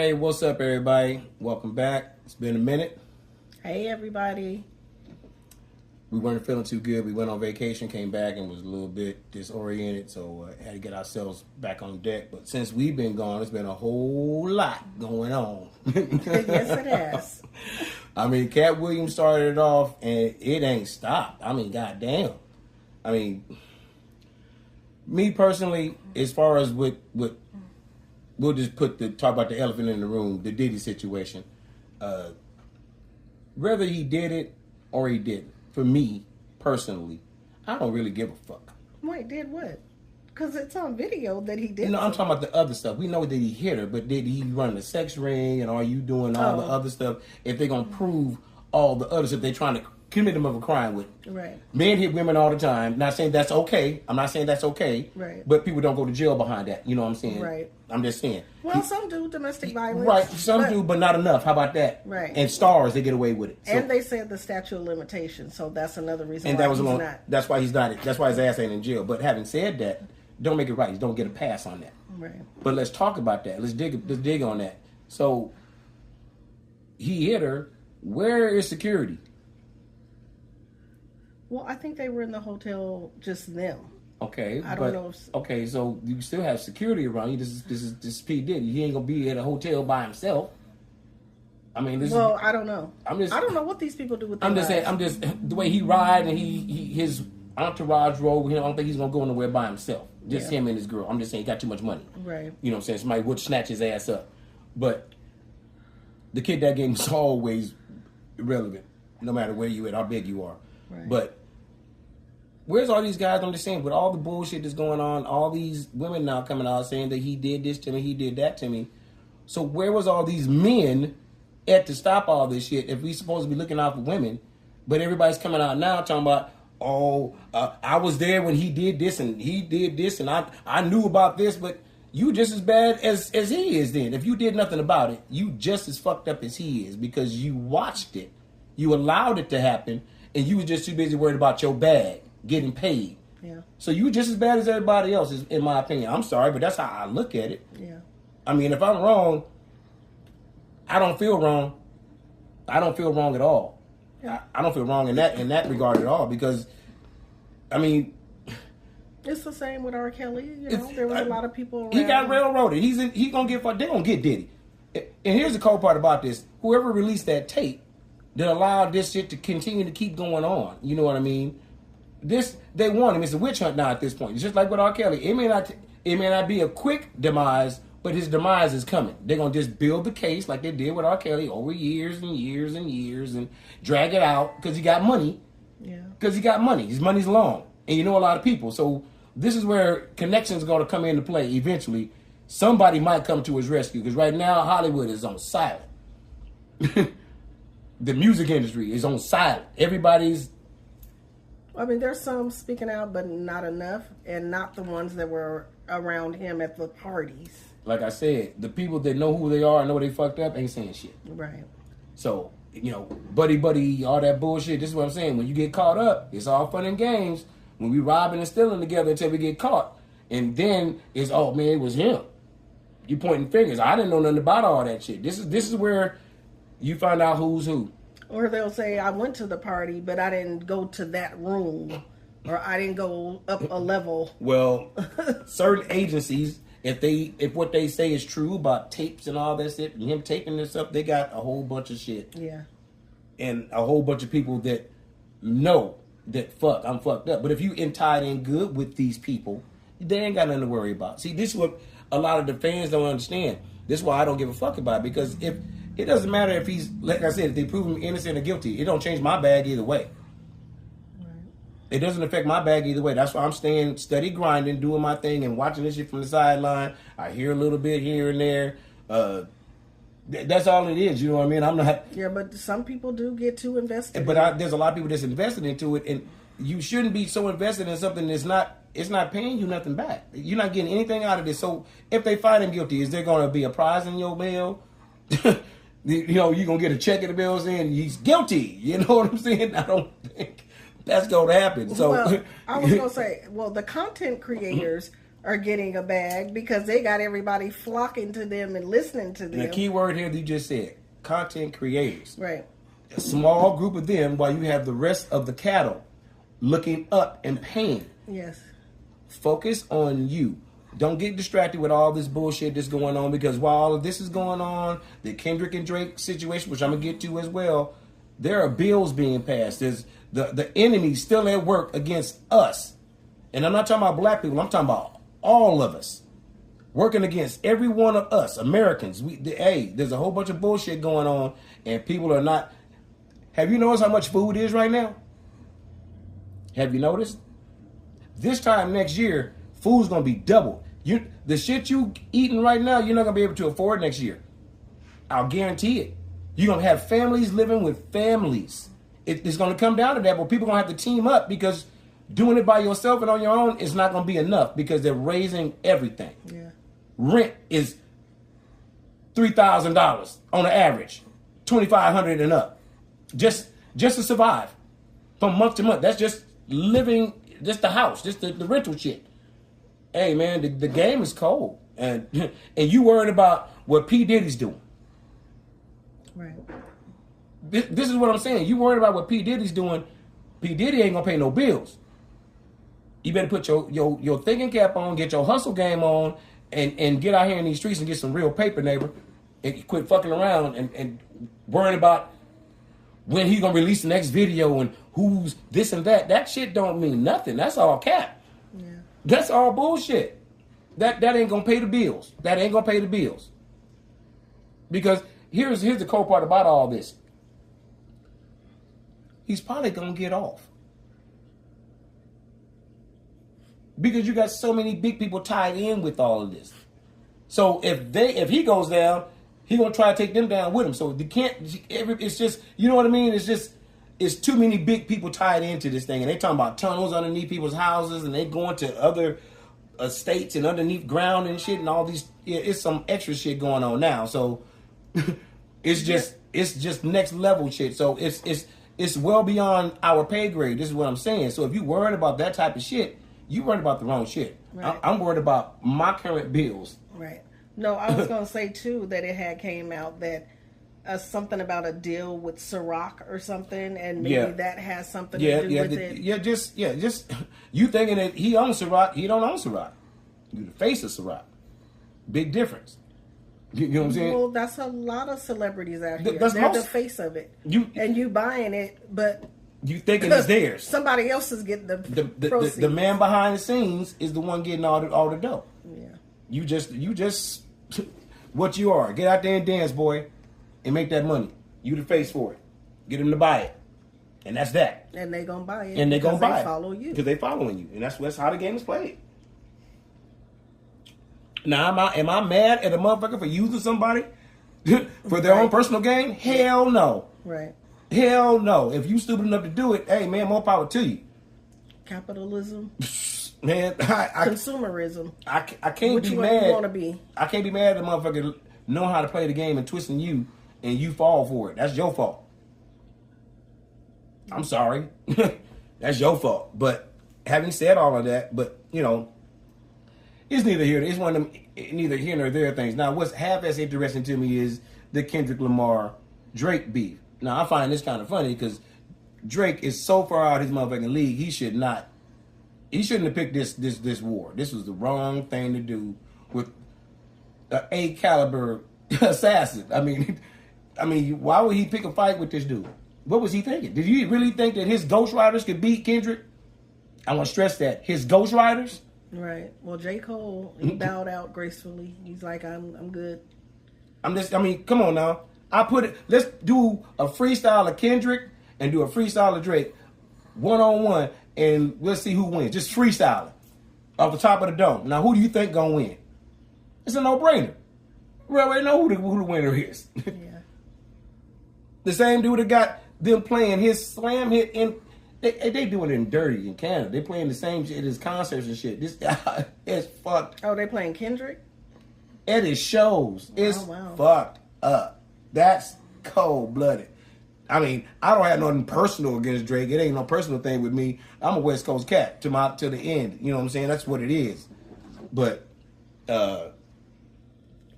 Hey, what's up, everybody? Welcome back. It's been a minute. Hey, everybody. We weren't feeling too good. We went on vacation, came back, and was a little bit disoriented, so had to get ourselves back on deck. But since we've been gone, it's been a whole lot going on. Yes, it has. I mean, Cat Williams started it off, and it ain't stopped. I mean, goddamn. I mean, me personally, as far as with we'll just talk about the elephant in the room, the Diddy situation. Whether he did it or he didn't, for me personally, I don't really give a fuck. Wait, did what? Because it's on video that he did. No, I'm talking about the other stuff. We know that he hit her, but did he run the sex ring and are you doing all the other stuff? If they're gonna prove all the other stuff they're trying to commit him of a crime with. Right. Men hit women all the time. Not saying that's okay. I'm not saying that's okay. Right. But people don't go to jail behind that. You know what I'm saying? Right. I'm just saying. Well, some do domestic violence. Right. Some do, but not enough. How about that? Right. And stars, they get away with it. So, and they said the statute of limitations, so that's another reason and why that was he's alone. not. That's why he's not. That's why his ass ain't in jail. But having said that, don't make it right. Don't get a pass on that. Right. But let's talk about that. Let's dig on that. So he hit her. Where is security? Well, I think they were in the hotel, just them. Okay, I don't know. Okay, so you still have security around you. This is P Diddy. He ain't gonna be at a hotel by himself. I mean, I don't know. I don't know what these people do with their lives. I'm just the way he ride and his entourage roll. I don't think he's gonna go nowhere by himself. Just him and his girl. I'm just saying he got too much money. Right. You know what I'm saying? Somebody would snatch his ass up. But the kid that game is always irrelevant, no matter where you at, how big you are. Right. But where's all these guys? I'm just saying, with all the bullshit that's going on, all these women now coming out saying that he did this to me, he did that to me. So where was all these men at to stop all this shit if we supposed to be looking out for women? But everybody's coming out now talking about, I was there when he did this and he did this and I knew about this, but you just as bad as he is then. If you did nothing about it, you just as fucked up as he is because you watched it. You allowed it to happen and you was just too busy worried about your bag. Getting paid. Yeah. So you just as bad as everybody else, is, in my opinion. I'm sorry, but that's how I look at it. Yeah. I mean, if I'm wrong, I don't feel wrong. I don't feel wrong at all. Yeah. I don't feel wrong in that regard at all because, I mean, it's the same with R. Kelly. You know, there was a lot of people around. He got railroaded. He gonna get fucked. They gonna get Diddy. And here's the cold part about this: whoever released that tape that allowed this shit to continue to keep going on. You know what I mean? They want him. It's a witch hunt now at this point. It's just like with R. Kelly. It may not be a quick demise, but his demise is coming. They're gonna just build the case like they did with R. Kelly over years and years and years and drag it out because he got money. Yeah. Because he got money. His money's long, and you know a lot of people. So this is where connections are gonna come into play eventually. Somebody might come to his rescue because right now Hollywood is on silent. The music industry is on silent. Everybody's. I mean, there's some speaking out, but not enough, and not the ones that were around him at the parties. Like I said, the people that know who they are and know they fucked up ain't saying shit. Right. So, buddy, all that bullshit, this is what I'm saying. When you get caught up, it's all fun and games. When we robbing and stealing together until we get caught. And then it's, oh, man, it was him. You pointing fingers. I didn't know nothing about all that shit. This is where you find out who's who. Or they'll say, I went to the party, but I didn't go to that room. Or I didn't go up a level. Well, certain agencies, if what they say is true about tapes and all that shit, and him taping this up, they got a whole bunch of shit. Yeah. And a whole bunch of people that know that, I'm fucked up. But if you tied in good with these people, they ain't got nothing to worry about. See, this is what a lot of the fans don't understand. This is why I don't give a fuck about it. Because if it doesn't matter if he's, like I said, if they prove him innocent or guilty, it don't change my bag either way. Right. It doesn't affect my bag either way. That's why I'm staying steady grinding, doing my thing, and watching this shit from the sideline. I hear a little bit here and there. That's all it is. You know what I mean? I'm not. Yeah, but some people do get too invested. But there's a lot of people that's invested into it, and you shouldn't be so invested in something that's not. It's not paying you nothing back. You're not getting anything out of this. So if they find him guilty, is there going to be a prize in your bail? You're going to get a check in the mail saying he's guilty. You know what I'm saying? I don't think that's going to happen. So, well, I was going to say, the content creators are getting a bag because they got everybody flocking to them and listening to them. And the key word here that you just said, content creators. Right. A small group of them while you have the rest of the cattle looking up and paying. Yes. Focus on you. Don't get distracted with all this bullshit that's going on, because while all of this is going on, the Kendrick and Drake situation, which I'm going to get to as well, there are bills being passed. There's the enemy still at work against us. And I'm not talking about black people. I'm talking about all of us. Working against every one of us, Americans. There's a whole bunch of bullshit going on, and people are not... Have you noticed how much food is right now? Have you noticed? This time next year, food's going to be doubled. The shit you eating right now, you're not going to be able to afford next year. I'll guarantee it. You're going to have families living with families. It's going to come down to that, but people are going to have to team up, because doing it by yourself and on your own is not going to be enough, because they're raising everything. Yeah. Rent is $3,000 on the average, $2,500 and up, just to survive from month to month. That's just living, just the house, just the rental shit. Hey man, the game is cold, and you worried about what P. Diddy's doing. Right. This is what I'm saying. You worried about what P. Diddy's doing. P. Diddy ain't gonna pay no bills. You better put your thinking cap on, get your hustle game on, and get out here in these streets and get some real paper, neighbor. And quit fucking around and worrying about when he gonna release the next video and who's this and that. That shit don't mean nothing. That's all cap. Yeah. That's all bullshit. That ain't gonna pay the bills. That ain't gonna pay the bills. Because here's the cool part about all this. He's probably gonna get off. Because you got so many big people tied in with all of this. So if he goes down, he gonna try to take them down with him. So they can't. It's just, you know what I mean. It's too many big people tied into this thing, and they talking about tunnels underneath people's houses, and they going to other states and underneath ground and shit, and all these. It's some extra shit going on now. So it's just next level shit. So it's well beyond our pay grade. This is what I'm saying. So if you worried about that type of shit, you worried about the wrong shit. Right. I'm worried about my current bills. Right. No, I was going to say, too, that it had came out that something about a deal with Ciroc or something, and maybe that has something to do with it. Just you thinking that he owns Ciroc, he don't own Ciroc. You're the face of Ciroc. Big difference. You know what I'm saying? Well, that's a lot of celebrities out here. They're the face of it. You buying it, but... You thinking it's theirs. Somebody else is getting the proceeds. The man behind the scenes is the one getting all the dough. Yeah. You just what you are. Get out there and dance, boy, and make that money. You the face for it. Get them to buy it, and that's that. And they gonna buy it. And they gonna buy it. Follow you because they following you, and that's how the game is played. Now, am I mad at a motherfucker for using somebody for their own personal gain? Hell no. Right. Hell no. If you stupid enough to do it, hey man, more power to you. Capitalism. Man, consumerism. I can't Which be one mad. You want to be? I can't be mad at a motherfucker know how to play the game and twisting you, and you fall for it. That's your fault. I'm sorry. That's your fault. But having said all of that, it's neither here. It's one of them neither here nor there things. Now, what's half as interesting to me is the Kendrick Lamar Drake beef. Now, I find this kind of funny because Drake is so far out of his motherfucking league. He shouldn't have picked this war. This was the wrong thing to do with an A caliber assassin. I mean, why would he pick a fight with this dude? What was he thinking? Did he really think that his ghostwriters could beat Kendrick? I want to stress that his ghostwriters. Right. Well, J. Cole, he bowed out gracefully. He's like, I'm good. Come on now. Let's do a freestyle of Kendrick and do a freestyle of Drake, 1-on-1, and let's see who wins. Just freestyling off the top of the dome. Now, who do you think gonna win? It's a no-brainer. We already know who the winner is. Yeah. The same dude that got them playing his slam hit in. They doing it in dirty in Canada. They playing the same shit as concerts and shit. This is fucked. Oh, they playing Kendrick? At his shows. It's fucked up. That's cold-blooded. I mean, I don't have nothing personal against Drake. It ain't no personal thing with me. I'm a West Coast cat to the end. You know what I'm saying? That's what it is. But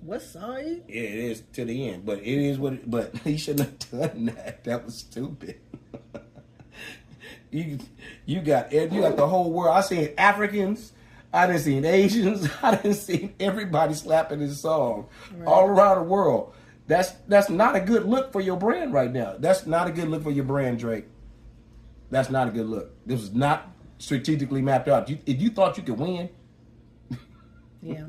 what side? Yeah, it is to the end. But it is what it, but he shouldn't have done that. That was stupid. you got the whole world. I seen Africans, I done seen Asians, I done seen everybody slapping his song all around the world. That's not a good look for your brand right now. That's not a good look for your brand, Drake. That's not a good look. This was not strategically mapped out. If you thought you could win, yeah.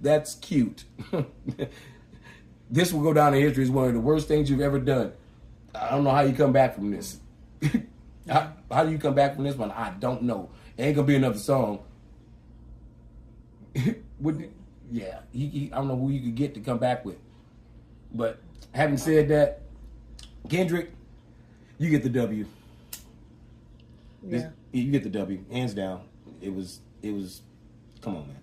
That's cute. This will go down in history as one of the worst things you've ever done. I don't know how you come back from this. How do you come back from this one? I don't know. It ain't gonna be another song. I don't know who you could get to come back with. But having said that, Kendrick, you get the W. Yeah. You get the W, hands down. It was. Come on, man.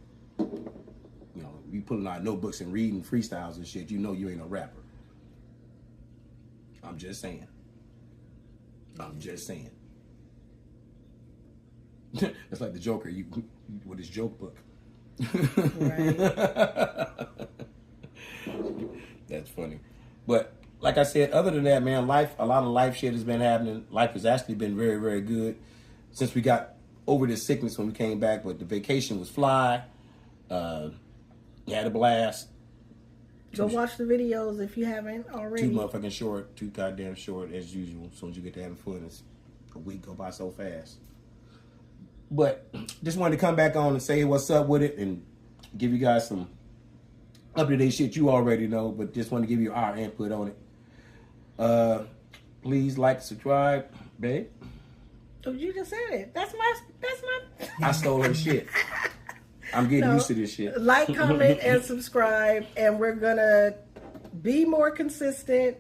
You know, you pulling out notebooks and reading freestyles and shit. You know you ain't a rapper. I'm just saying. It's like the Joker. You with his joke book. Right. That's funny. But like I said, other than that, man, a lot of life shit has been happening. Life has actually been very, very good since we got over this sickness when we came back. But the vacation was fly. Had a blast. Go watch the videos if you haven't already. Too goddamn short as usual. As soon as you get to having fun, a week go by so fast. But just wanted to come back on and say what's up with it and give you guys some up-to-date shit you already know, but just want to give you our input on it. Please like, subscribe, babe. Oh, you just said it. That's my. I stole her shit. I'm getting used to this shit. Like, comment, and subscribe, and we're gonna be more consistent.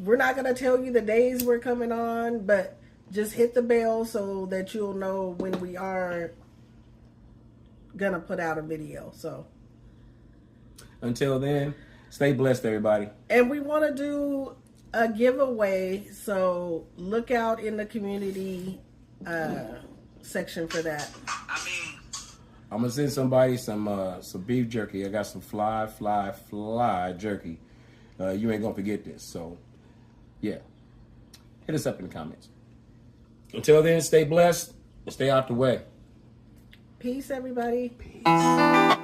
We're not gonna tell you the days we're coming on, but just hit the bell so that you'll know when we are gonna put out a video. So until then, stay blessed, everybody. And we want to do a giveaway, so look out in the community section for that. I'm gonna send somebody some beef jerky. I got some fly jerky. You ain't gonna forget this. So yeah, hit us up in the comments. Until then, stay blessed and stay out the way. Peace, everybody. Peace.